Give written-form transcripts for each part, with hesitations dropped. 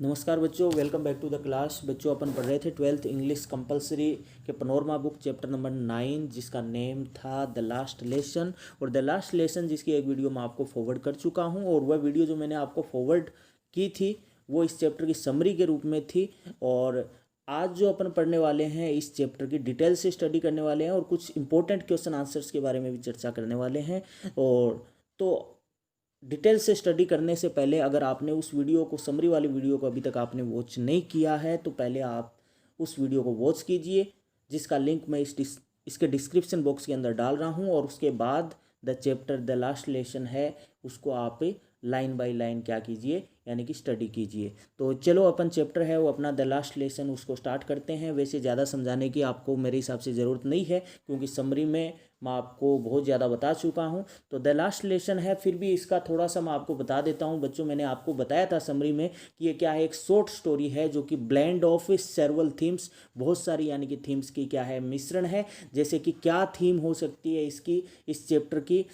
नमस्कार बच्चों, welcome back to the class. बच्चों अपन पढ़ रहे थे 12th इंग्लिश कंपलसरी के पनोरमा बुक चैप्टर नंबर 9 जिसका नेम था द लास्ट लेसन। और द लास्ट लेसन जिसकी एक वीडियो मैं आपको फॉरवर्ड कर चुका हूं, और वह वीडियो जो मैंने आपको फॉरवर्ड की थी वो इस चैप्टर की समरी के रूप में थी। और आज जो अपन पढ़ने वाले हैं इस चैप्टर की डिटेल से स्टडी करने वाले हैं और कुछ इंपॉर्टेंट क्वेश्चन आंसर्स के बारे में भी चर्चा करने वाले हैं। और तो डिटेल से स्टडी करने से पहले अगर आपने उस वीडियो को, समरी वाली वीडियो को अभी तक आपने वॉच नहीं किया है तो पहले आप उस वीडियो को वॉच कीजिए, जिसका लिंक मैं इसके डिस्क्रिप्शन बॉक्स के अंदर डाल रहा हूँ। और उसके बाद the chapter the last lesson है उसको आप लाइन बाय लाइन क्या कीजिए, यानी कि स्टडी कीजिए। तो चलो अपन चैप्टर है वो अपना द लास्ट लेसन उसको स्टार्ट करते हैं। वैसे ज़्यादा समझाने की आपको मेरे हिसाब से ज़रूरत नहीं है, क्योंकि समरी में मैं आपको बहुत ज़्यादा बता चुका हूँ। तो द लास्ट लेसन है, फिर भी इसका थोड़ा सा मैं आपको बता देता हूँ। बच्चों, मैंने आपको बताया था समरी में कि ये क्या है, एक शॉर्ट स्टोरी है जो कि ब्लेंड ऑफ सेवरल थीम्स, बहुत सारी यानी कि थीम्स की क्या है, मिश्रण है। जैसे कि क्या थीम हो सकती है इसकी, इस चैप्टर की,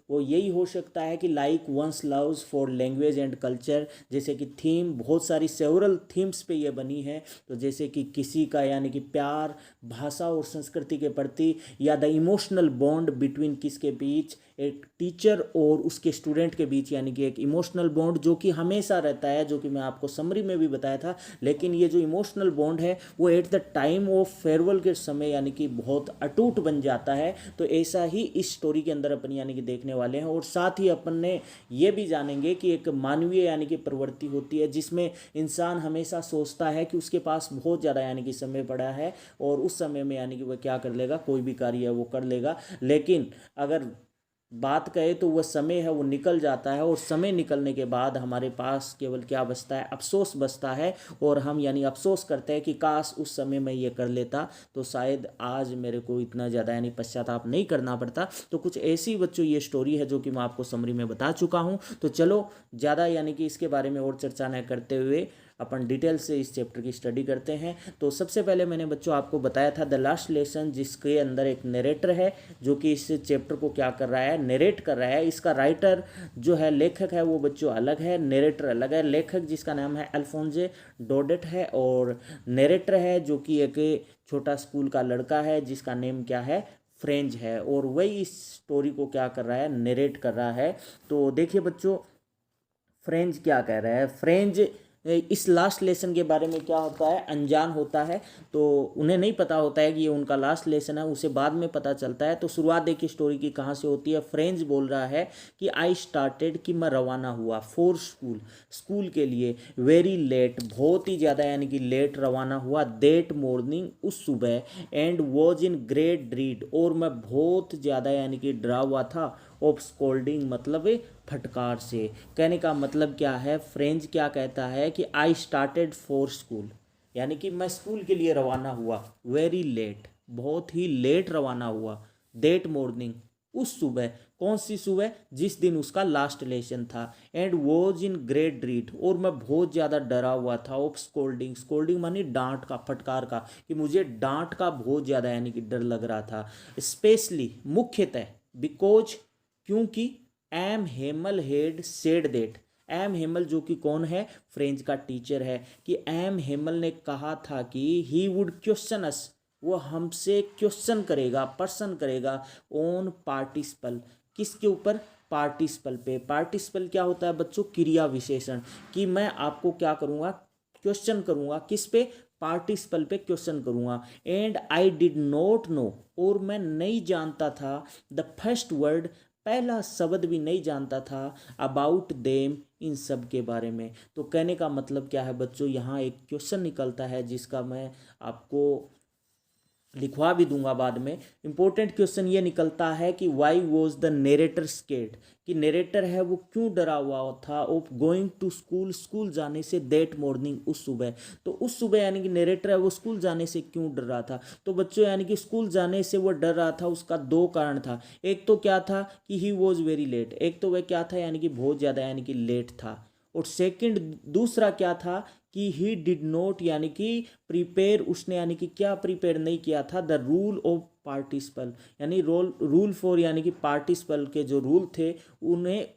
वो यही हो सकता है कि like one's loves for language and culture. जैसे कि थीम बहुत सारी सेवरल थीम्स पे ये बनी है। तो जैसे कि किसी का यानी कि प्यार भाषा और संस्कृति के प्रति, या द इमोशनल बॉन्ड बिटवीन किसके बीच, एक टीचर और उसके स्टूडेंट के बीच, यानी कि एक इमोशनल बॉन्ड जो कि हमेशा रहता है, जो कि मैं आपको समरी में भी बताया था। लेकिन ये जो इमोशनल बॉन्ड है वो at the time of farewell के समय यानी कि बहुत अटूट बन जाता है। तो ऐसा ही इस स्टोरी के अंदर अपन यानी कि देखने वाले हैं। और साथ ही अपन ने ये भी जानेंगे कि एक मानवीय यानी कि प्रवृत्ति होती है जिसमें इंसान हमेशा सोचता है कि उसके पास बहुत ज़्यादा यानी कि समय पड़ा है और उस समय में यानी कि वह क्या कर लेगा, कोई भी कार्य है वो कर लेगा। लेकिन अगर बात करें तो वह समय है वो निकल जाता है, और समय निकलने के बाद हमारे पास केवल क्या बचता है, अफसोस बचता है। और हम यानी अफसोस करते हैं कि काश उस समय मैं ये कर लेता तो शायद आज मेरे को इतना ज़्यादा यानी पश्चाताप नहीं करना पड़ता। तो कुछ ऐसी बच्चों ये स्टोरी है जो कि मैं आपको समरी में बता चुका हूँ। तो चलो ज़्यादा यानी कि इसके बारे में और चर्चा न करते हुए अपन डिटेल से इस चैप्टर की स्टडी करते हैं। तो सबसे पहले मैंने बच्चों आपको बताया था द लास्ट लेसन, जिसके अंदर एक नरेटर है जो कि इस चैप्टर को क्या कर रहा है, नरेट कर रहा है। इसका राइटर जो है, लेखक है, वो बच्चों अलग है, नरेटर अलग है। लेखक जिसका नाम है अल्फोंजे डोडेट है, और नरेटर है जो कि एक छोटा स्कूल का लड़का है जिसका नेम क्या है, फ्रेंच है। और वही इस स्टोरी को क्या कर रहा है, नरेट कर रहा है। तो देखिए बच्चों, फ्रेंच क्या कह रहा है। फ्रेंच इस लास्ट लेसन के बारे में क्या होता है, अनजान होता है। तो उन्हें नहीं पता होता है कि ये उनका लास्ट लेसन है, उसे बाद में पता चलता है। तो शुरुआत देखिए स्टोरी की कहाँ से होती है। फ्रेंच बोल रहा है कि आई स्टार्टेड, कि मैं रवाना हुआ फॉर स्कूल, स्कूल के लिए, वेरी लेट, बहुत ही ज़्यादा यानी कि लेट रवाना हुआ, दैट मॉर्निंग, उस सुबह, एंड वॉज इन ग्रेट ड्रीड, और मैं बहुत ज़्यादा यानी कि डरा हुआ था, ऑफ स्कोल्डिंग मतलब फटकार से। कहने का मतलब क्या है, फ्रेंच क्या कहता है कि आई स्टार्टेड फॉर स्कूल, यानी कि मैं स्कूल के लिए रवाना हुआ, वेरी लेट, बहुत ही लेट रवाना हुआ, दैट मॉर्निंग, उस सुबह, कौन सी सुबह, जिस दिन उसका लास्ट लेसन था, एंड वॉज इन ग्रेट ड्रीड, और मैं बहुत ज़्यादा डरा हुआ था, ऑफ स्कोल्डिंग, स्कोल्डिंग मानी डांट का, फटकार का, कि मुझे डांट का बहुत ज़्यादा यानी कि डर लग रहा था। स्पेशली, मुख्यतः, बिकॉज, क्योंकि, M Hamel had said that, M Hamel जो कि कौन है, फ्रेंच का टीचर है, कि एम हेमल ने कहा था कि ही वुड क्वेश्चन अस, वो हमसे क्वेश्चन करेगा, प्रश्न करेगा, ऑन पार्टिसिपल, किसके ऊपर, पार्टिसिपल पे। पार्टिसिपल क्या होता है बच्चों, क्रिया विशेषण, कि मैं आपको क्या करूँगा, क्वेश्चन करूँगा, किस पे, पार्टिसिपल पे क्वेश्चन करूँगा। And I did not know, और मैं नहीं जानता था, द फर्स्ट वर्ड, पहला शब्द भी नहीं जानता था, अबाउट देम, इन सब के बारे में। तो कहने का मतलब क्या है बच्चों, यहाँ एक क्वेश्चन निकलता है जिसका मैं आपको लिखवा भी दूंगा बाद में। इंपॉर्टेंट क्वेश्चन ये निकलता है कि why was the narrator scared, कि नेरेटर है वो क्यों डरा हुआ था, of going to school, school जाने से, दैट मॉर्निंग, उस सुबह। तो उस सुबह यानी कि नेरेटर है वो स्कूल जाने से क्यों डर रहा था। तो बच्चों यानी कि स्कूल जाने से वो डर रहा था, उसका दो कारण था। एक तो क्या था कि ही वॉज वेरी लेट, एक तो वह क्या था यानी कि बहुत ज़्यादा यानी कि लेट था। और सेकंड, दूसरा क्या था कि ही डिड नॉट, यानी कि प्रिपेयर, उसने यानी कि क्या प्रिपेयर नहीं किया था, द रूल ऑफ पार्टिसिपल, यानी रूल फॉर, यानी कि पार्टिसिपल के जो रूल थे उन्हें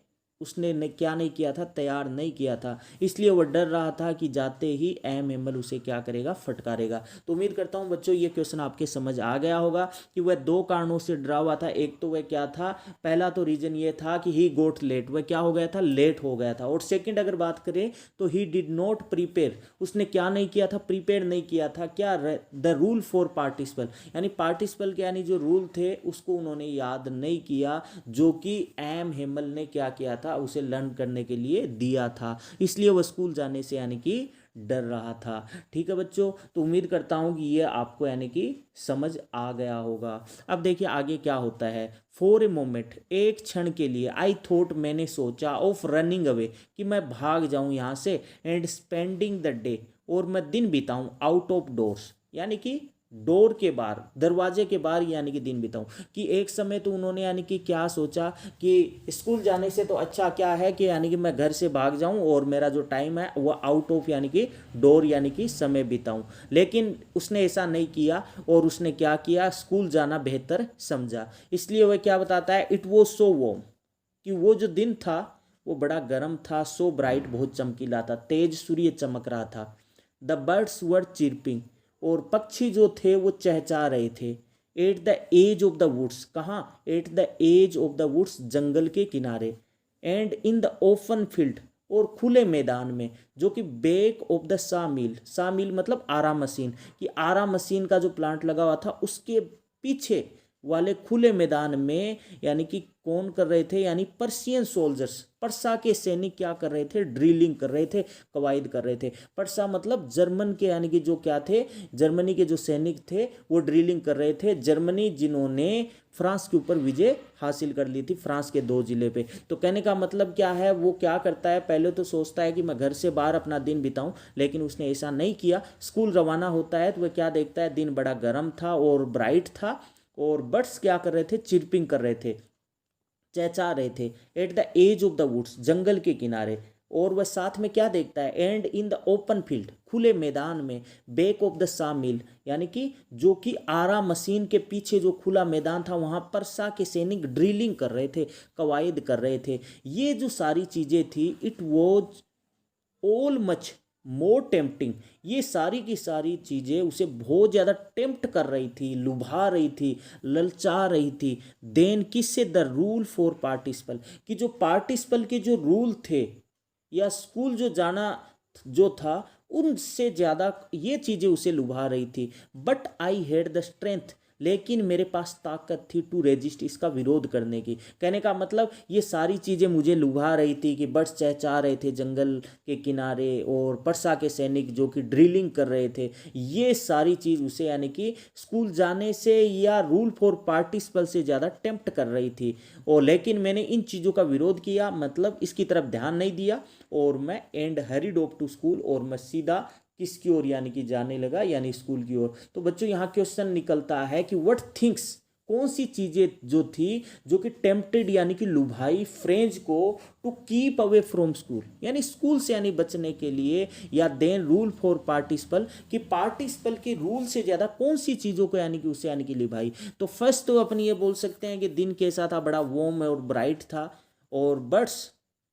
उसने क्या नहीं किया था, तैयार नहीं किया था। इसलिए वह डर रहा था कि जाते ही एम हिमल उसे क्या करेगा, फटकारेगा। तो उम्मीद करता हूँ बच्चों ये क्वेश्चन आपके समझ आ गया होगा कि वह दो कारणों से डरा हुआ था। एक तो वह क्या था, पहला तो रीजन ये था कि ही गोट लेट, वह क्या हो गया था, लेट हो गया था। और सेकंड अगर बात करें तो ही डिड नॉट प्रिपेयर, उसने क्या नहीं किया था, प्रिपेयर नहीं किया था, क्या, द रूल फॉर पार्टिसिपल, यानी पार्टिसिपल के यानी जो रूल थे उसको उन्होंने याद नहीं किया, जो कि एम हिमल ने क्या किया था, उसे लर्न करने के लिए दिया था। इसलिए वह स्कूल जाने से यानी कि डर रहा था। ठीक है बच्चों, तो उम्मीद करता हूं कि ये आपको यानी कि समझ आ गया होगा। अब देखिए आगे क्या होता है। फॉर ए मोमेंट, एक क्षण के लिए, आई थॉट, मैंने सोचा, ऑफ रनिंग अवे, कि मैं भाग जाऊं यहाँ से, एंड स्पेंडिंग द डे, और मैं दिन बिताऊं, आउट ऑफ डोर्स, यानी कि डोर के बाहर, दरवाजे के बाहर, यानी कि दिन बिताऊं। कि एक समय तो उन्होंने यानी कि क्या सोचा कि स्कूल जाने से तो अच्छा क्या है कि यानी कि मैं घर से भाग जाऊं और मेरा जो टाइम है वो आउट ऑफ यानी कि डोर यानी कि समय बिताऊं। लेकिन उसने ऐसा नहीं किया और उसने क्या किया, स्कूल जाना बेहतर समझा। इसलिए वह क्या बताता है, इट वॉज सो वार्म, कि वो जो दिन था वो बड़ा गर्म था, सो ब्राइट, बहुत चमकीला था, तेज सूर्य चमक रहा था। द बर्ड्स वर चिरपिंग, और पक्षी जो थे वो चहचहा रहे थे। At the edge of the woods, कहाँ, at the edge of the woods, जंगल के किनारे। And in the open field, और खुले मैदान में, जो कि बैक ऑफ द सा मिल, सा मिल मतलब आरा मशीन, कि आरा मशीन का जो प्लांट लगा हुआ था उसके पीछे वाले खुले मैदान में, यानी कि कौन कर रहे थे, यानी पर्शियन सोल्जर्स, पर्सा के सैनिक क्या कर रहे थे, ड्रिलिंग कर रहे थे, कवायद कर रहे थे। पर्सा मतलब जर्मन के, यानी कि जो क्या थे, जर्मनी के जो सैनिक थे वो ड्रिलिंग कर रहे थे। जर्मनी जिन्होंने फ्रांस के ऊपर विजय हासिल कर ली थी, फ्रांस के 2 जिले पे। तो कहने का मतलब क्या है, वो क्या करता है, पहले तो सोचता है कि मैं घर से बाहर अपना दिन बिताऊं, लेकिन उसने ऐसा नहीं किया। स्कूल रवाना होता है तो वह क्या देखता है, दिन बड़ा गर्म था और ब्राइट था, और बर्ड्स क्या कर रहे थे, चिरपिंग कर रहे थे, चहचहा रहे थे। At the edge of the woods, जंगल के किनारे। और वह साथ में क्या देखता है, and in the open field, खुले मैदान में, बैक ऑफ द सा मिल, यानी कि जो कि आरा मशीन के पीछे जो खुला मैदान था वहां पर सा के सैनिक ड्रिलिंग कर रहे थे, कवायद कर रहे थे। ये जो सारी चीजें थी, it was all much more tempting, ये सारी की सारी चीज़ें उसे बहुत ज़्यादा टेम्प्ट कर रही थी, लुभा रही थी, ललचा रही थी। देन किससे, द रूल फॉर पार्टिसिपल, कि जो पार्टिसिपल के जो रूल थे या स्कूल जो जाना जो था, उनसे ज़्यादा ये चीज़ें उसे लुभा रही थी। But I had the strength, लेकिन मेरे पास ताकत थी, टू रेजिस्ट, इसका विरोध करने की। कहने का मतलब ये सारी चीज़ें मुझे लुभा रही थी, कि बर्ड्स चहचहा रहे थे जंगल के किनारे, और पर्सा के सैनिक जो कि ड्रिलिंग कर रहे थे, ये सारी चीज़ उसे यानी कि स्कूल जाने से या रूल फॉर पार्टिसिपल से ज़्यादा टेम्प्ट कर रही थी। और लेकिन मैंने इन चीज़ों का विरोध किया, मतलब इसकी तरफ ध्यान नहीं दिया, और मैं and hurried off to school, और मैं सीधा किसकी ओर यानी कि जाने लगा, यानी स्कूल की ओर। तो बच्चों यहाँ क्वेश्चन निकलता है कि व्हाट थिंग्स, कौन सी चीजें जो थी जो कि टेम्प्टेड यानी कि लुभाई फ्रेंच को to keep away from school, यानी स्कूल से यानी बचने के लिए, या देन रूल फॉर पार्टिसिपल, कि पार्टिसिपल के रूल से ज्यादा कौन सी चीजों को यानी कि उसे यानी कि लुभाई। तो फर्स्ट तो अपन ये बोल सकते हैं कि दिन कैसा था, बड़ा वार्म और ब्राइट था, और बर्ड्स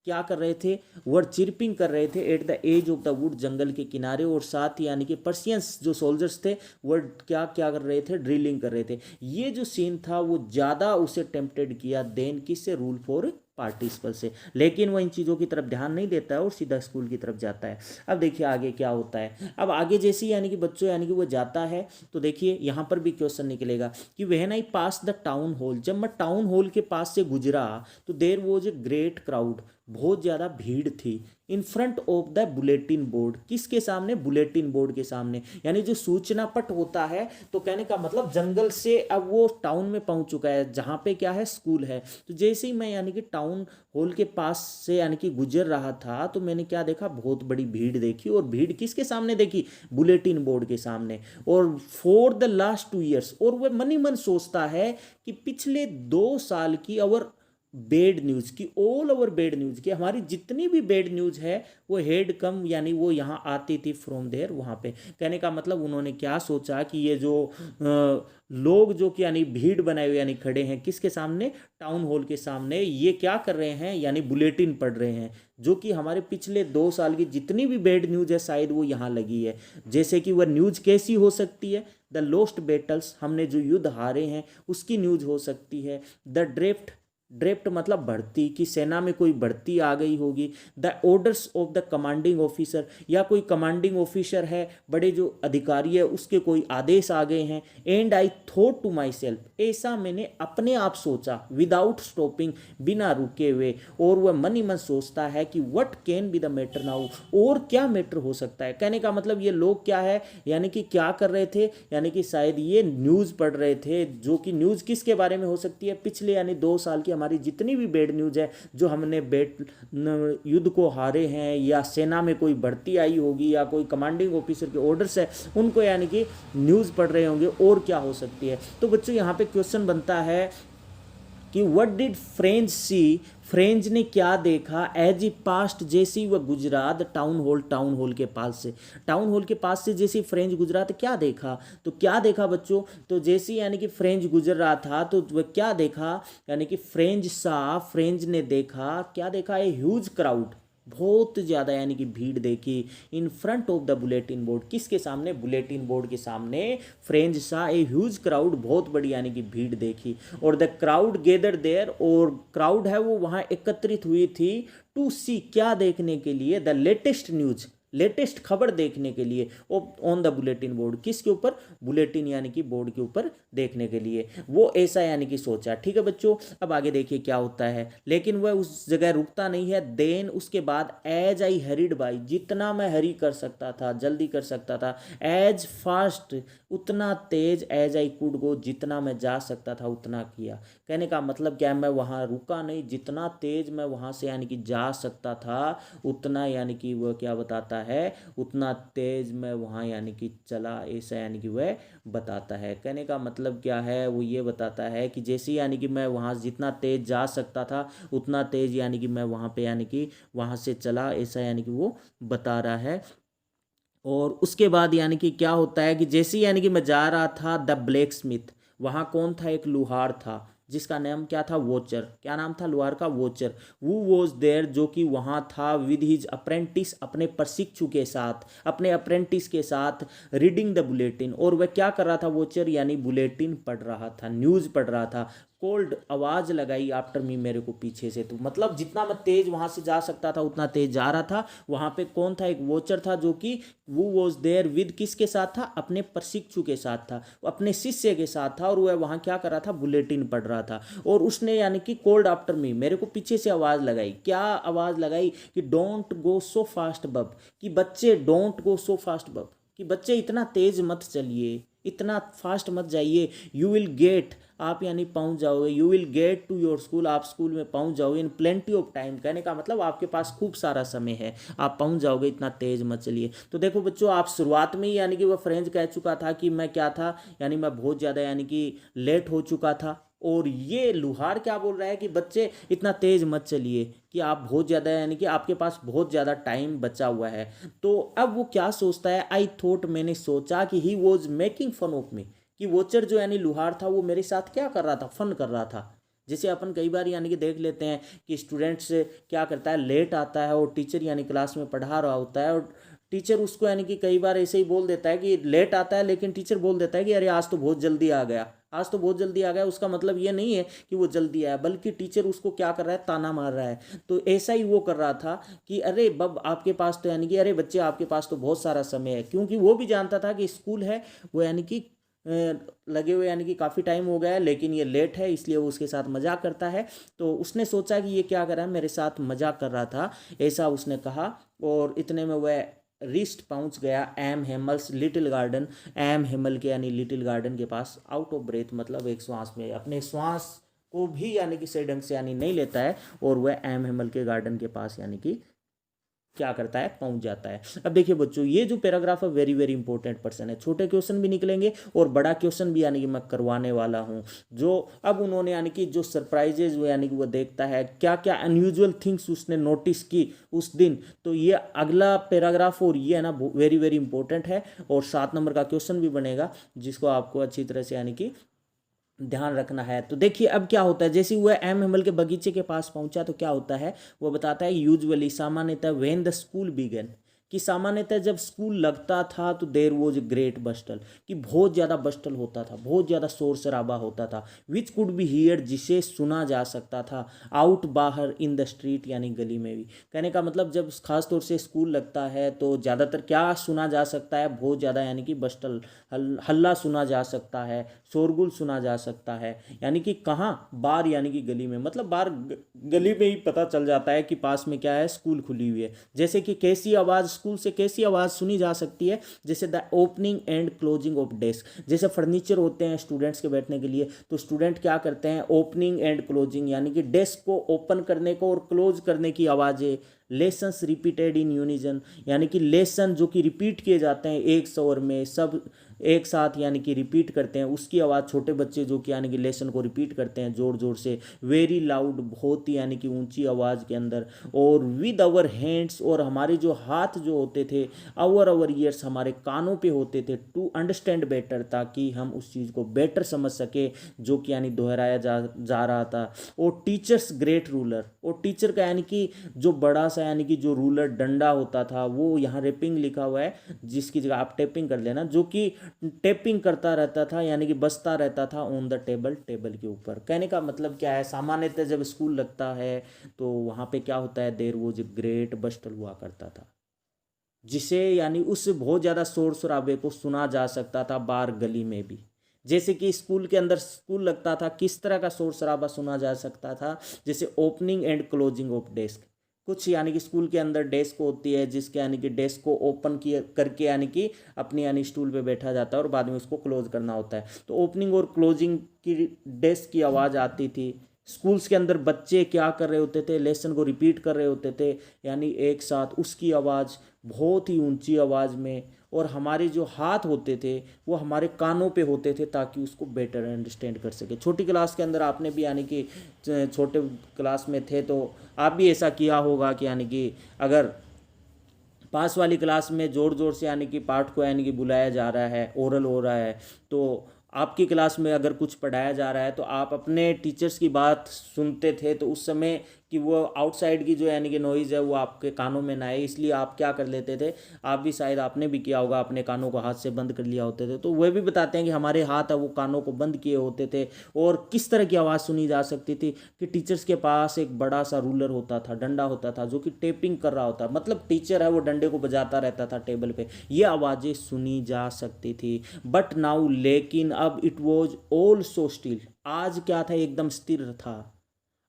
क्या कर रहे थे, वर्ड चिरपिंग कर रहे थे at the edge of the wood, जंगल के किनारे। और साथ ही यानी कि पर्शियंस जो सोल्जर्स थे वर्ड क्या क्या कर रहे थे, ड्रिलिंग कर रहे थे। ये जो सीन था वो ज़्यादा उसे टेम्प्टेड किया देन किससे, रूल फॉर पार्टिसिपल से। लेकिन वो इन चीज़ों की तरफ ध्यान नहीं देता है और सीधा स्कूल की तरफ जाता है। अब देखिए आगे क्या होता है। अब आगे जैसे यानी कि बच्चों यानी कि वो जाता है, तो देखिए यहाँ पर भी क्वेश्चन निकलेगा कि when I pass the town hall, जब मैं टाउन हॉल के पास से गुजरा तो there was a great crowd, बहुत ज़्यादा भीड़ थी, in front of the bulletin board, किसके सामने, बुलेटिन बोर्ड के सामने, यानी जो सूचना पट होता है। तो कहने का मतलब जंगल से अब वो टाउन में पहुंच चुका है जहाँ पे क्या है, स्कूल है। तो जैसे ही मैं यानी कि टाउन हॉल के पास से यानी कि गुजर रहा था तो मैंने क्या देखा, बहुत बड़ी भीड़ देखी। और भीड़ किसके सामने देखी, बुलेटिन बोर्ड के सामने। और फॉर द लास्ट 2 ईयर्स, और वह मन ही मन सोचता है कि पिछले 2 साल की और बेड न्यूज़ की, ऑल ओवर बेड न्यूज़ की, हमारी जितनी भी बेड न्यूज़ है वो हेड कम यानी वो यहाँ आती थी फ्रॉम देयर, वहाँ पे। कहने का मतलब उन्होंने क्या सोचा कि ये जो लोग जो कि यानी भीड़ बनाए हुए यानी खड़े हैं किसके सामने, टाउन हॉल के सामने, ये क्या कर रहे हैं यानी बुलेटिन पढ़ रहे हैं, जो कि हमारे पिछले 2 साल की जितनी भी बेड न्यूज़ है शायद वो यहाँ लगी है। जैसे कि वह न्यूज़ कैसी हो सकती है, द लोस्ट बैटल्स, हमने जो युद्ध हारे हैं उसकी न्यूज़ हो सकती है। द ड्रिफ्ट, ड्रिफ्ट मतलब बढ़ती, कि सेना में कोई बढ़ती आ गई होगी। The orders of the commanding officer, या कोई कमांडिंग ऑफिसर है, बड़े जो अधिकारी है उसके कोई आदेश आ गए हैं। And I thought to myself, ऐसा मैंने अपने आप सोचा, विदाउट स्टॉपिंग, बिना रुके हुए। और वह मन ही मन सोचता है कि what can be the matter now, और क्या मैटर हो सकता है। कहने का मतलब ये लोग क्या है यानी कि क्या कर रहे थे, यानी कि शायद ये न्यूज़ पढ़ रहे थे, जो कि न्यूज़ किसके बारे में हो सकती है, पिछले यानी 2 साल की हमारी जितनी भी बेड न्यूज़ है, जो हमने युद्ध को हारे हैं, या सेना में कोई भर्ती आई होगी, या कोई कमांडिंग ऑफिसर के ऑर्डर्स है उनको यानी कि न्यूज़ पढ़ रहे होंगे, और क्या हो सकती है। तो बच्चों यहाँ पे क्वेश्चन बनता है कि what did French see, French ने क्या देखा एज ई पास्ट, जैसी वह गुजरात टाउन हॉल के पास से, टाउन हॉल के पास से जैसी फ्रेंच गुजरात, क्या देखा, तो क्या देखा बच्चों, तो जैसी यानी कि फ्रेंच गुजर रहा था तो वह क्या देखा, यानी कि फ्रेंच ने देखा, क्या देखा, ए ह्यूज क्राउड, बहुत ज़्यादा यानी कि भीड़ देखी, इन front of the bulletin board, किसके सामने, बुलेटिन बोर्ड के सामने, फ्रेंच सा ए ह्यूज क्राउड, बहुत बड़ी यानी कि भीड़ देखी। और द क्राउड गेदर देयर, और क्राउड है वो वहाँ एकत्रित हुई थी, टू सी, क्या देखने के लिए, द लेटेस्ट न्यूज़, लेटेस्ट खबर देखने के लिए, ऑन द बुलेटिन बोर्ड, किसके ऊपर, बुलेटिन यानी कि बोर्ड के ऊपर देखने के लिए, वो ऐसा यानी कि सोचा। ठीक है बच्चों, अब आगे देखिए क्या होता है, लेकिन वह उस जगह रुकता नहीं है। देन उसके बाद, एज आई हरीड बाई, जितना मैं हरी कर सकता था, जल्दी कर सकता था, एज फास्ट, उतना तेज, एज आई कुड गो, जितना मैं जा सकता था उतना किया। कहने का मतलब क्या, मैं वहाँ रुका नहीं, जितना तेज मैं वहाँ से यानी कि जा सकता था उतना यानी कि वह क्या बताता है, उतना तेज मैं वहाँ यानी कि चला, ऐसा यानी कि वह बताता है। कहने का मतलब क्या है, वो ये बताता है कि जैसे यानी कि मैं वहाँ जितना तेज जा सकता था उतना तेज यानी कि मैं वहाँ पे यानी कि वहाँ से चला, ऐसा यानी कि वो बता रहा है। और उसके बाद यानी कि क्या होता है कि जैसे यानी कि मैं जा रहा था, द ब्लैक स्मिथ, वहाँ कौन था, एक लुहार था जिसका नाम क्या था, वोचर, क्या नाम था लुहार का, वोचर, वो वॉज देयर, जो कि वहाँ था, विद हिज अप्रेंटिस, अपने प्रशिक्षु के साथ, अपने अप्रेंटिस के साथ, रीडिंग द बुलेटिन, और वह क्या कर रहा था, वोचर यानी बुलेटिन पढ़ रहा था, न्यूज़ पढ़ रहा था। कोल्ड, आवाज़ लगाई, आफ्टर मी, मेरे को पीछे से, तो मतलब जितना मैं तेज वहाँ से जा सकता था उतना तेज जा रहा था। वहाँ पे कौन था, एक वोचर था, जो कि वो वॉज देयर विद, किसके साथ था, अपने प्रशिक्षु के साथ था, अपने शिष्य के साथ था, और वह वहाँ क्या कर रहा था, बुलेटिन पढ़ रहा था। और उसने यानी कि कोल्ड आफ्टर मी, मेरे को पीछे से आवाज़ लगाई, क्या आवाज़ लगाई, कि डोंट गो सो फास्ट बब, कि बच्चे, डोंट गो सो फास्ट बब, कि बच्चे इतना तेज मत चलिए, इतना फास्ट मत जाइए, यू विल गेट, आप यानी पहुंच जाओगे, you will get to your school, आप स्कूल में पहुंच जाओगे, इन प्लेंटी ऑफ टाइम, कहने का मतलब आपके पास खूब सारा समय है, आप पहुंच जाओगे, इतना तेज मत चलिए। तो देखो बच्चों, आप शुरुआत में ही यानी कि वह फ्रेंच कह चुका था कि मैं क्या था, यानी मैं बहुत ज़्यादा यानी कि लेट हो चुका था। और ये लुहार क्या बोल रहा है कि बच्चे इतना तेज मत चलिए, कि आप बहुत ज़्यादा यानी कि आपके पास बहुत ज़्यादा टाइम बचा हुआ है। तो अब वो क्या सोचता है, आई थॉट, मैंने सोचा कि he was making fun of me, कि वोचर जो यानी लुहार था वो मेरे साथ क्या कर रहा था, फन कर रहा था। जैसे अपन कई बार यानी कि देख लेते हैं कि स्टूडेंट्स क्या करता है, लेट आता है और टीचर यानी क्लास में पढ़ा रहा होता है, और टीचर उसको यानी कि कई बार ऐसे ही बोल देता है कि लेट आता है, लेकिन टीचर बोल देता है कि अरे आज तो बहुत जल्दी आ गया, आज तो बहुत जल्दी आ गया। उसका मतलब ये नहीं है कि वो जल्दी आया, बल्कि टीचर उसको क्या कर रहा है, ताना मार रहा है। तो ऐसा ही वो कर रहा था कि अरे बब आपके पास तो यानी कि, अरे बच्चे आपके पास तो बहुत सारा समय है, क्योंकि वो भी जानता था कि स्कूल है, वो यानी कि लगे हुए यानी कि काफ़ी टाइम हो गया है, लेकिन ये लेट है, इसलिए वो उसके साथ मजाक करता है। तो उसने सोचा कि ये क्या कर रहा है, मेरे साथ मजाक कर रहा था, ऐसा उसने कहा। और इतने में वह रिस्ट पहुंच गया M हेमल्स little garden, M Hemal के यानी लिटिल गार्डन के पास, आउट ऑफ ब्रेथ, मतलब एक श्वास में, अपने श्वास को भी यानी कि सही ढंग से यानी नहीं लेता है, और वह एम हेमल के गार्डन के पास यानी कि क्या करता है, पहुंच जाता है। अब देखिए बच्चों, ये जो पैराग्राफ है वेरी वेरी इंपॉर्टेंट पर्सन है, छोटे क्वेश्चन भी निकलेंगे और बड़ा क्वेश्चन भी यानी कि मैं करवाने वाला हूँ। जो अब उन्होंने यानी कि जो सरप्राइजेज हुए यानी कि वो देखता है क्या क्या अनयूजुअल थिंग्स उसने नोटिस की उस दिन, तो ये अगला पैराग्राफ और ये है ना वेरी वेरी इंपॉर्टेंट है, और 7 नंबर का क्वेश्चन भी बनेगा जिसको आपको अच्छी तरह से यानी कि ध्यान रखना है। तो देखिए अब क्या होता है, जैसे हुआ एम हिमल के बगीचे के पास पहुंचा तो क्या होता है, वो बताता है यूजुअली सामान्यतः व्हेन द स्कूल बिगन, कि सामान्यतः जब स्कूल लगता था तो देर वॉज ग्रेट बस्टल, कि बहुत ज़्यादा बस्टल होता था, बहुत ज़्यादा शोर शराबा होता था, विच कुड बी हियर, जिसे सुना जा सकता था, आउट बाहर इन द स्ट्रीट, यानी गली में भी। कहने का मतलब जब खास तौर से स्कूल लगता है तो ज़्यादातर क्या सुना जा सकता है, बहुत ज़्यादा यानी कि बस्टल हल्ला सुना जा सकता है, शोरगुल सुना जा सकता है, यानी कि कहाँ, बार यानी कि गली में, मतलब बार गली में ही पता चल जाता है कि पास में क्या है, स्कूल खुली हुई है। जैसे कि कैसी आवाज़, स्कूल से कैसी आवाज़ सुनी जा सकती है, जैसे the opening and closing of desk, जैसे फर्नीचर होते हैं स्टूडेंट्स के बैठने के लिए, तो स्टूडेंट क्या करते हैं, ओपनिंग एंड क्लोजिंग यानी कि डेस्क को ओपन करने को और क्लोज करने की आवाज़ें, लेसन्स रिपीटेड इन यूनिजन, यानी कि लेसन जो कि रिपीट किए जाते हैं एक स्वर में, सब एक साथ यानी कि रिपीट करते हैं, उसकी आवाज़, छोटे बच्चे जो कि यानी कि लेसन को रिपीट करते हैं ज़ोर ज़ोर से, वेरी लाउड, बहुत ही यानी कि ऊंची आवाज़ के अंदर, और विद आवर हैंड्स, और हमारे जो हाथ जो होते थे, आवर ईयर्स, हमारे कानों पे होते थे, टू अंडरस्टैंड बेटर, ताकि हम उस चीज़ को बेटर समझ सके जो कि यानी दोहराया जा रहा था। और टीचर्स ग्रेट रूलर, और टीचर का यानी कि जो बड़ा सा यानी कि जो रूलर डंडा होता था, वो यहाँ रेपिंग लिखा हुआ है जिसकी जगह आप टेपिंग कर लेना, जो कि टेपिंग करता रहता था यानी कि बसता रहता था ऑन द टेबल, टेबल के ऊपर। कहने का मतलब क्या है, सामान्यतः जब स्कूल लगता है तो वहाँ पे क्या होता है, देयर वॉज ग्रेट बस्टल हुआ करता था, जिसे यानी उस बहुत ज़्यादा शोर शराबे को सुना जा सकता था बाहर गली में भी। जैसे कि स्कूल के अंदर स्कूल लगता था, किस तरह का शोर शराबा सुना जा सकता था, जैसे opening and closing of desk, कुछ यानी कि स्कूल के अंदर डेस्क होती है जिसके यानी कि डेस्क को ओपन किए करके यानी कि अपनी यानी स्टूल पे बैठा जाता है और बाद में उसको क्लोज करना होता है, तो ओपनिंग और क्लोजिंग की डेस्क की आवाज़ आती थी। स्कूल्स के अंदर बच्चे क्या कर रहे होते थे, लेसन को रिपीट कर रहे होते थे यानी एक साथ, उसकी आवाज़ बहुत ही ऊंची आवाज़ में, और हमारे जो हाथ होते थे वो हमारे कानों पे होते थे ताकि उसको बेटर अंडरस्टैंड कर सके। छोटी क्लास के अंदर आपने भी यानी कि छोटे क्लास में थे तो आप भी ऐसा किया होगा कि यानी कि अगर पास वाली क्लास में ज़ोर ज़ोर से यानी कि पाठ को यानी कि बुलाया जा रहा है, ओरल हो रहा है, तो आपकी क्लास में अगर कुछ पढ़ाया जा रहा है तो आप अपने टीचर्स की बात सुनते थे, तो उस समय कि वो आउटसाइड की जो यानी कि नॉइज़ है वो आपके कानों में ना आए, इसलिए आप क्या कर लेते थे, आप भी शायद आपने भी किया होगा, अपने कानों को हाथ से बंद कर लिया होते थे। तो वह भी बताते हैं कि हमारे हाथ है वो कानों को बंद किए होते थे, और किस तरह की आवाज़ सुनी जा सकती थी कि टीचर्स के पास एक बड़ा सा रूलर होता था, डंडा होता था जो कि टेपिंग कर रहा होता, मतलब टीचर है वो डंडे को बजाता रहता था टेबल पे, ये आवाज़ें सुनी जा सकती थी। बट नाउ, लेकिन अब it was all so still, आज क्या था, एकदम स्थिर था।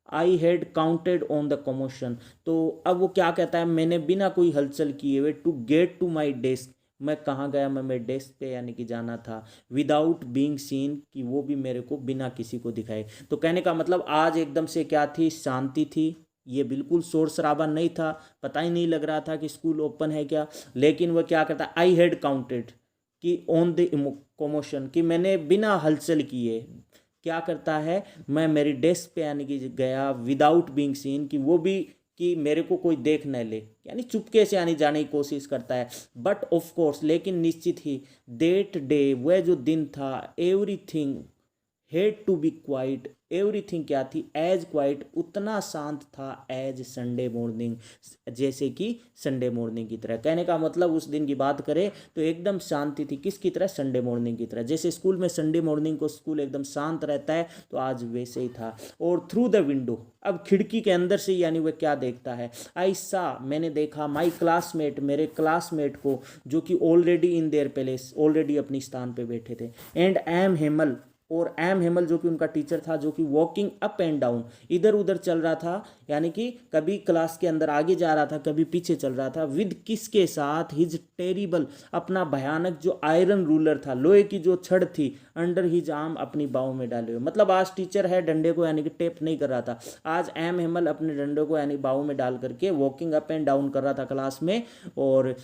I had counted on the commotion, तो अब वो क्या कहता है, मैंने बिना कोई हलचल किए हुए to get to my desk, मैं कहाँ गया, मैं मेरे डेस्क पे यानी कि जाना था, विदाउट बीइंग सीन, कि वो भी मेरे को बिना किसी को दिखाए। तो कहने का मतलब आज एकदम से क्या थी, शांति थी, ये बिल्कुल शोर शराबा नहीं था, पता ही नहीं लग रहा था कि स्कूल ओपन है क्या। लेकिन वह क्या करता, आई हैड काउंटेड कि ऑन द कमोशन, कि मैंने बिना हलचल किए क्या करता है, मैं मेरी डेस्क पे यानी कि गया, विदाउट बीइंग सीन, कि वो भी कि मेरे को कोई देख न ले, यानी चुपके से यानी जाने की कोशिश करता है। बट ऑफ कोर्स, लेकिन निश्चित ही, देट डे, वह जो दिन था, everything had to be quiet, everything क्या थी, एज क्वाइट, उतना शांत था, एज संडे मॉर्निंग, जैसे कि संडे मॉर्निंग की तरह। कहने का मतलब उस दिन की बात करें तो एकदम शांति थी, किसकी तरह, संडे मॉर्निंग की तरह। जैसे स्कूल में संडे मॉर्निंग को स्कूल एकदम शांत रहता है, तो आज वैसे ही था। और थ्रू द विंडो, अब खिड़की के अंदर से यानी वह क्या देखता है, आई सा, मैंने देखा, माई क्लासमेट, मेरे क्लासमेट को, जो कि already in their place, already अपनी स्थान पे बैठे थे, एंड एम हेमल, और एम हेमल जो कि उनका टीचर था, जो कि वॉकिंग अप एंड डाउन, इधर उधर चल रहा था, यानी कि कभी क्लास के अंदर आगे जा रहा था, कभी पीछे चल रहा था, विद किसके साथ, हिज टेरिबल, अपना भयानक जो आयरन रूलर था, लोहे की जो छड़ थी, अंडर हिज आर्म, अपनी बाहों में डाले हुए। मतलब आज टीचर है डंडे को यानी कि टेप नहीं कर रहा था, आज एम हेमल अपने डंडे को यानी बाहों में डाल करके वॉकिंग अप एंड डाउन कर रहा था क्लास में। और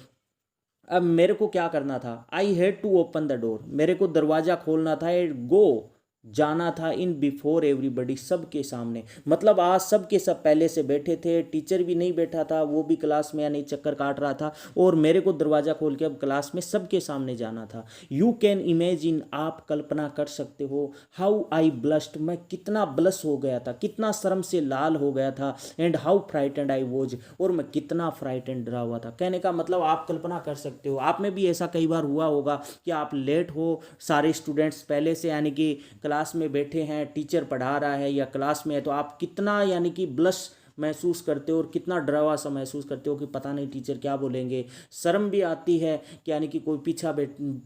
अब मेरे को क्या करना था, I had to open the door, मेरे को दरवाजा खोलना था, एंड गो, जाना था, इन बिफोर एवरीबडी, सबके सामने। मतलब आज सबके सब पहले से बैठे थे, टीचर भी नहीं बैठा था, वो भी क्लास में यानी चक्कर काट रहा था, और मेरे को दरवाज़ा खोल के अब क्लास में सबके सामने जाना था। यू कैन इमेजिन, आप कल्पना कर सकते हो, हाउ आई ब्लस्ट, मैं कितना ब्लस हो गया था, कितना शर्म से लाल हो गया था, and how frightened I was, और मैं कितना फ्राइटेंड डरा हुआ था। कहने का मतलब आप कल्पना कर सकते हो, आप में भी ऐसा कई बार हुआ होगा कि आप लेट हो, सारे स्टूडेंट्स पहले से यानी कि क्लास में बैठे हैं, टीचर पढ़ा रहा है या क्लास में है, तो आप कितना यानी कि ब्लश महसूस करते हो और कितना डरावा सा महसूस करते हो कि पता नहीं टीचर क्या बोलेंगे। शर्म भी आती है कि यानी कि कोई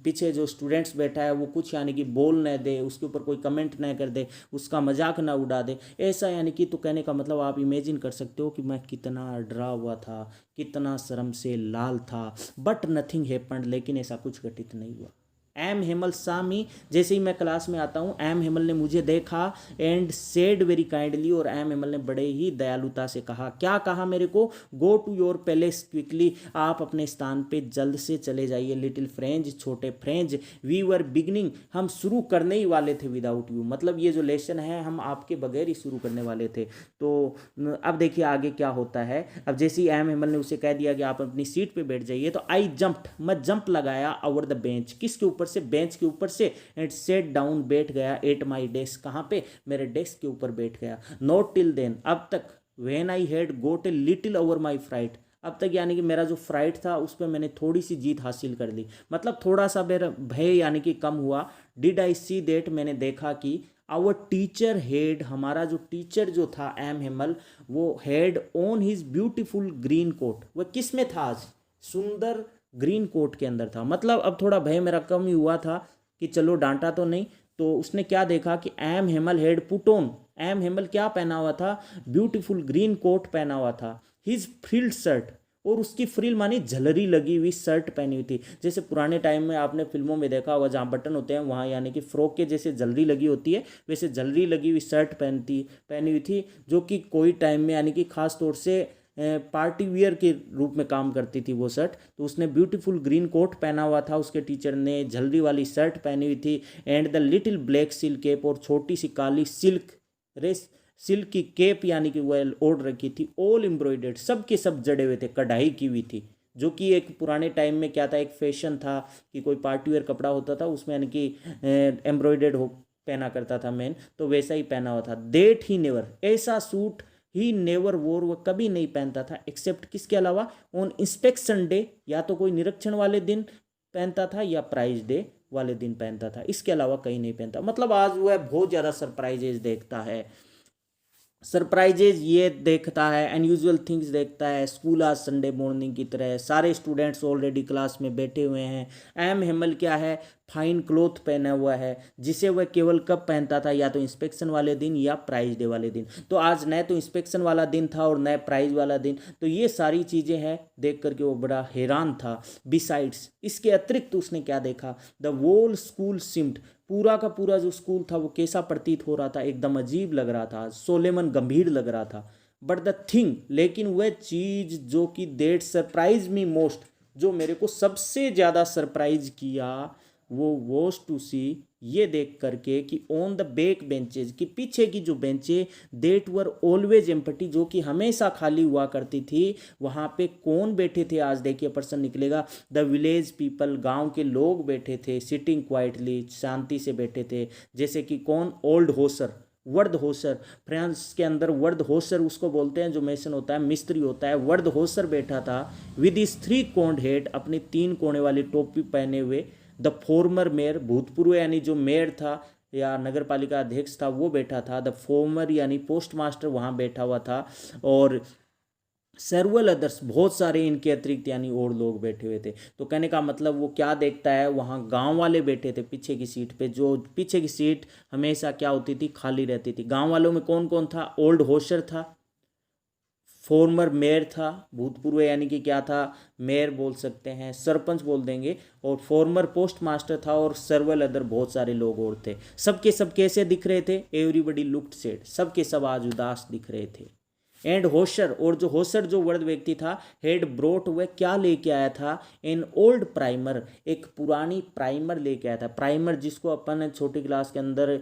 पीछे जो स्टूडेंट्स बैठा है वो कुछ यानी कि बोल न दे, उसके ऊपर कोई कमेंट न कर दे, उसका मजाक ना उड़ा दे, ऐसा यानी कि। तो कहने का मतलब आप इमेजिन कर सकते हो कि मैं कितना डरा हुआ था, कितना शर्म से लाल था। बट नथिंग हैपेंड, लेकिन ऐसा कुछ घटित नहीं हुआ। एम हेमल सा मी, जैसे ही मैं क्लास में आता हूँ, एम हेमल ने मुझे देखा, एंड सेड वेरी काइंडली, और एम हेमल ने बड़े ही दयालुता से कहा। क्या कहा मेरे को, go to your place quickly, आप अपने स्थान पे जल्द से चले जाइए। लिटिल फ्रेंच, छोटे फ्रेंच, वी वर बिगनिंग, हम शुरू करने ही वाले थे, विदाउट यू, मतलब ये जो लेसन है हम आपके बगैर ही शुरू करने वाले थे। तो अब देखिए आगे क्या होता है। अब जैसे ही एम हेमल ने उसे कह दिया कि आप अपनी सीट पे बैठ जाइए, तो आई जंप्ड, मैं जंप लगाया, ओवर द बेंच, किसके ऊपर से, बेंच के ऊपर से, एंड सेट डाउन, बैठ गया, एट माई डेस्क, कहाँ पे, मेरे डेस्क के ऊपर बैठ गया। नॉट टिल देन, अब तक, when I had got a little over my fright, अब तक यानी कि मेरा जो फ्राइट था उस पर मैंने थोड़ी सी जीत हासिल कर ली, मतलब थोड़ा सा मेरा भय यानी कि कम हुआ। डिड आई सी दैट, मैंने देखा कि आवर टीचर हेड, हमारा जो टीचर जो था एम हेमल, वो had on his beautiful green coat, वह किस में था आज, सुंदर ग्रीन कोट के अंदर था। मतलब अब थोड़ा भय मेरा कम ही हुआ था कि चलो डांटा तो नहीं। तो उसने क्या देखा कि M Hamel had put on, M Hamel क्या पहना हुआ था, ब्यूटीफुल ग्रीन कोट पहना हुआ था, हिज फ्रिल्ड शर्ट, और उसकी फ्रिल मानी झलरी लगी हुई शर्ट पहनी हुई थी। जैसे पुराने टाइम में आपने फिल्मों में देखा होगा जहाँ बटन होते हैं वहाँ यानी कि फ्रॉक के जैसे झलरी लगी होती है, वैसे झलरी लगी हुई शर्ट पहनी हुई थी, जो कि कोई टाइम में यानी कि खास तौर से पार्टी वियर के रूप में काम करती थी वो शर्ट। तो उसने ब्यूटीफुल ग्रीन कोट पहना हुआ था, उसके टीचर ने झलरी वाली शर्ट पहनी हुई थी, and the little black silk cap, और छोटी सी काली सिल्क की केप यानी कि वह ओढ़ रखी थी, ऑल एम्ब्रॉयडर्ड, सब के सब जड़े हुए थे, कढ़ाई की हुई थी, जो कि एक पुराने टाइम में क्या था, एक फैशन था कि कोई पार्टी वेयर कपड़ा होता था उसमें यानी कि एम्ब्रॉयडर्ड हो पहना करता था मैन, तो वैसा ही पहना हुआ था। देट ही नेवर, ऐसा सूट ही नेवर वोर, वह कभी नहीं पहनता था, एक्सेप्ट किसके अलावा, ऑन इंस्पेक्शन डे, या तो कोई निरीक्षण वाले दिन पहनता था या प्राइज डे वाले दिन पहनता था, इसके अलावा कहीं नहीं पहनता। मतलब आज वह बहुत ज़्यादा सरप्राइजेज देखता है, सरप्राइजेज ये देखता है, अनयूजुअल थिंग्स देखता है। स्कूल आज संडे मॉर्निंग की तरह, सारे स्टूडेंट्स ऑलरेडी क्लास में बैठे हुए हैं। एम हेमल क्या है, फाइन क्लोथ पहना हुआ है, जिसे वह केवल कब पहनता था, या तो इंस्पेक्शन वाले दिन या प्राइज डे वाले दिन। तो आज न तो इंस्पेक्शन वाला दिन था और न प्राइज वाला दिन, तो ये सारी चीज़ें हैं देख करके वो बड़ा हैरान था। बिसाइड्स, इसके अतिरिक्त उसने क्या देखा, द वोल स्कूल सिम्ड, पूरा का पूरा जो स्कूल था वो कैसा प्रतीत हो रहा था, एकदम अजीब लग रहा था, सोलेमन गंभीर लग रहा था। बट द थिंग, लेकिन वह चीज़ जो कि दैट सरप्राइज मी मोस्ट, जो मेरे को सबसे ज़्यादा सरप्राइज किया, वो वॉज टू सी, ये देख करके कि ऑन द बैक बेंचेज, कि पीछे की जो बेंचे, देट वर ऑलवेज एम्प्टी, जो कि हमेशा खाली हुआ करती थी, वहाँ पे कौन बैठे थे, आज देखिए पर्सन निकलेगा, द विलेज पीपल, गांव के लोग बैठे थे, सिटिंग क्वाइटली, शांति से बैठे थे। जैसे कि कौन, ओल्ड होसर, वर्द होसर, फ्रांस के अंदर वर्द होसर उसको बोलते हैं, जो मेसन होता है, मिस्त्री होता है, वर्द होसर बैठा था, विद इज 3 कॉर्न्ड हेड, अपनी 3 कोने वाली टोपी पहने हुए। द फॉर्मर मेयर, भूतपूर्व यानी जो मेयर था या नगर पालिका अध्यक्ष था वो बैठा था। द फॉर्मर यानी पोस्ट मास्टर वहाँ बैठा हुआ था। और सेवरल अदर्स, बहुत सारे इनके अतिरिक्त यानी और लोग बैठे हुए थे। तो कहने का मतलब वो क्या देखता है, वहाँ गांव वाले बैठे थे पीछे की सीट पे, जो पीछे की सीट हमेशा क्या होती थी, खाली रहती थी। गांव वालों में कौन कौन था, ओल्ड होशर था, फॉर्मर मेयर था, भूतपूर्व यानी कि क्या था, मेयर बोल सकते हैं, सरपंच बोल देंगे, और फॉर्मर पोस्ट मास्टर था, और सर्वल अदर बहुत सारे लोग और थे। सबके सब कैसे दिख रहे थे, एवरीबडी लुक्ड सैड, सबके सब आज उदास दिख रहे थे। एंड होशर, और जो होशर जो वर्द व्यक्ति था, हेड ब्रोट, वह क्या लेके आया था, एन ओल्ड प्राइमर, एक पुरानी प्राइमर लेके आया था। प्राइमर जिसको अपन छोटी क्लास के अंदर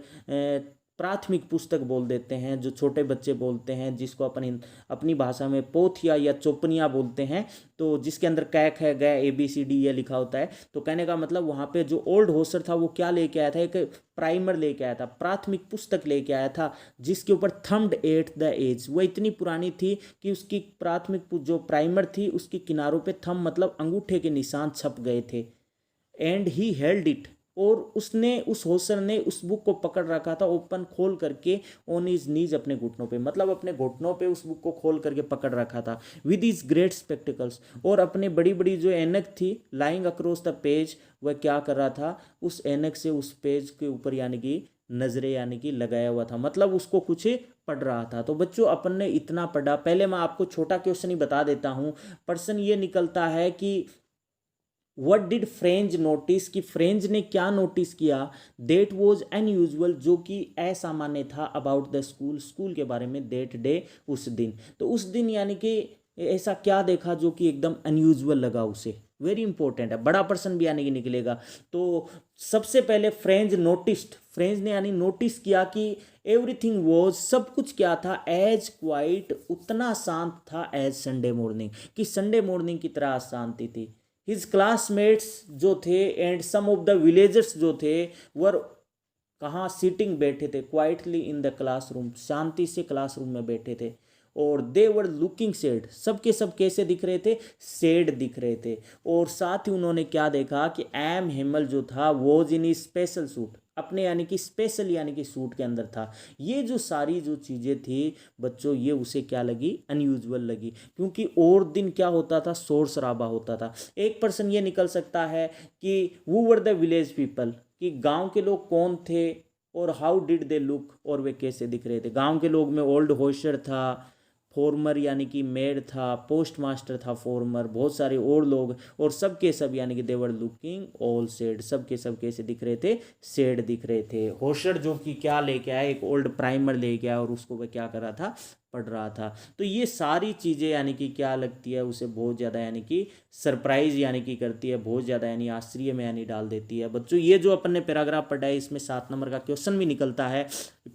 प्राथमिक पुस्तक बोल देते हैं, जो छोटे बच्चे बोलते हैं, जिसको अपन अपनी भाषा में पोथिया या चोपनिया बोलते हैं, तो जिसके अंदर कैक है, गै, ABCD ये लिखा होता है। तो कहने का मतलब वहाँ पे जो ओल्ड होस्टर था वो क्या लेके आया था, एक प्राइमर लेके आया था, प्राथमिक पुस्तक लेके आया था, जिसके ऊपर थम्ड एट द एज, वो इतनी पुरानी थी कि उसकी प्राथमिक जो प्राइमर थी उसकी किनारों पे थंब मतलब अंगूठे के निशान छप गए थे। एंड ही हेल्ड इट, और उसने, उस होसर ने उस बुक को पकड़ रखा था ओपन खोल करके, ऑन हिज नीज, अपने घुटनों पे, मतलब अपने घुटनों पे उस बुक को खोल करके पकड़ रखा था, विद हिज ग्रेट स्पेक्टिकल्स, और अपने बड़ी बड़ी जो ऐनक थी लाइंग अक्रॉस द पेज, वह क्या कर रहा था, उस ऐनक से उस पेज के ऊपर यानी कि नजरें यानी कि लगाया हुआ था, मतलब उसको कुछ पढ़ रहा था। तो बच्चों अपन ने इतना पढ़ा। पहले मैं आपको छोटा क्वेश्चन ही बता देता हूँ। प्रश्न ये निकलता है कि वट डिड फ्रेंच नोटिस, कि फ्रेंच ने क्या नोटिस किया, देट वॉज अनयूजुअल, जो कि असामान्य था, अबाउट द स्कूल, स्कूल के बारे में, देट डे, उस दिन। तो उस दिन यानी कि ऐसा क्या देखा जो कि एकदम अनयूजुअल लगा उसे, वेरी इंपॉर्टेंट है, बड़ा पर्सन भी यानी कि निकलेगा। तो सबसे पहले फ्रेंच नोटिस्ड, फ्रेंच ने यानी नोटिस किया कि एवरीथिंग वॉज, सब कुछ क्या था, एज क्वाइट, उतना शांत था, एज संडे मॉर्निंग, कि संडे मॉर्निंग की तरह शांति थी। हिज क्लासमेट्स जो थे and some of the villagers जो थे, वर कहाँ, सीटिंग, बैठे थे, क्वाइटली इन द क्लासरूम, शांति से क्लासरूम में बैठे थे, और दे वर लुकिंग सैड, सबके सब कैसे दिख रहे थे, सैड दिख रहे थे। और साथ ही उन्होंने क्या देखा कि एम हेमल जो था, वॉज इन स्पेशल सूट, अपने यानी कि स्पेशल यानी कि सूट के अंदर था। ये जो सारी जो चीज़ें थी बच्चों, ये उसे क्या लगी, अनयूजुअल लगी, क्योंकि और दिन क्या होता था, शोर शराबा होता था। एक पर्सन ये निकल सकता है कि वो वर द विलेज पीपल, कि गांव के लोग कौन थे, और हाउ डिड दे लुक, और वे कैसे दिख रहे थे। गांव के लोग में ओल्ड होशर था, फॉर्मर यानी कि मेड था, पोस्ट मास्टर था फॉर्मर, बहुत सारे और लोग, और सब के सब यानी कि देवर लुकिंग ऑल सेड, सब के सब कैसे दिख रहे थे, सेड दिख रहे थे। होशर जो कि क्या लेके आया, एक ओल्ड प्राइमर लेके आया, और उसको वह क्या कर रहा था, पढ़ रहा था। तो ये सारी चीज़ें यानी कि क्या लगती है उसे, बहुत ज़्यादा यानी कि सरप्राइज यानी कि करती है, बहुत ज़्यादा यानी आश्चर्य में यानी डाल देती है। बच्चों ये जो अपन ने पैराग्राफ पढ़ा है, इसमें 7 नंबर का क्वेश्चन भी निकलता है।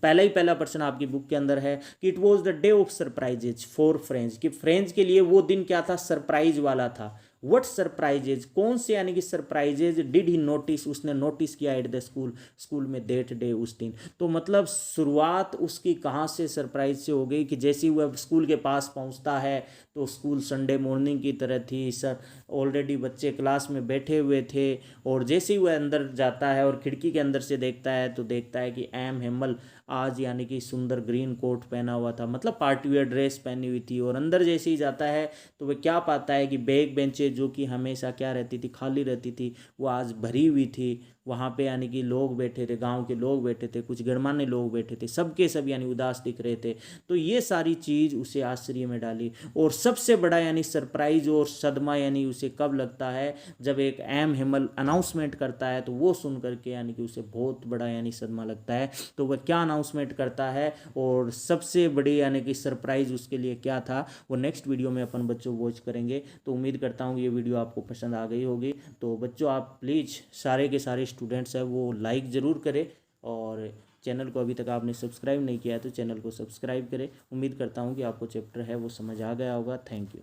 पहला प्रश्न आपकी बुक के अंदर है कि it was the day of surprises for French, कि फ्रेंच के लिए वो दिन क्या था, सरप्राइज वाला था। व्हाट सरप्राइजेज, कौन से यानी कि सरप्राइजेज डिड ही नोटिस, उसने नोटिस किया एट द स्कूल, स्कूल में, दैट डे, उस दिन। तो मतलब शुरुआत उसकी कहाँ से सरप्राइज से हो गई कि जैसे ही वह स्कूल के पास पहुँचता है तो स्कूल संडे मॉर्निंग की तरह थी, सर ऑलरेडी बच्चे क्लास में बैठे हुए थे, और जैसे ही वह अंदर जाता है और खिड़की के अंदर से देखता है तो देखता है कि एम हेमल आज यानी कि सुंदर ग्रीन कोट पहना हुआ था, मतलब पार्टी वेयर ड्रेस पहनी हुई थी। और अंदर जैसे ही जाता है तो वह क्या पाता है कि बैक बेंचेज जो कि हमेशा क्या रहती थी, खाली रहती थी, वो आज भरी हुई थी। वहाँ पे यानी कि लोग बैठे थे, गांव के लोग बैठे थे, कुछ गणमान्य लोग बैठे थे, सबके सब यानी उदास दिख रहे थे। तो ये सारी चीज़ उसे आश्चर्य में डाली। और सबसे बड़ा यानी सरप्राइज और सदमा यानी उसे कब लगता है, जब एक एम हेमल अनाउंसमेंट करता है, तो वो सुन करके यानी कि उसे बहुत बड़ा यानी सदमा लगता है। तो वह क्या अनाउंसमेंट करता है और सबसे बड़ी यानी कि सरप्राइज उसके लिए क्या था, वो नेक्स्ट वीडियो में अपन बच्चों वॉच करेंगे। तो उम्मीद करता हूँ ये वीडियो आपको पसंद आ गई होगी। तो बच्चों आप प्लीज़ सारे के सारे स्टूडेंट्स हैं वो लाइक ज़रूर करें, और चैनल को अभी तक आपने सब्सक्राइब नहीं किया है तो चैनल को सब्सक्राइब करें। उम्मीद करता हूँ कि आपको चैप्टर है वो समझ आ गया होगा। Thank you.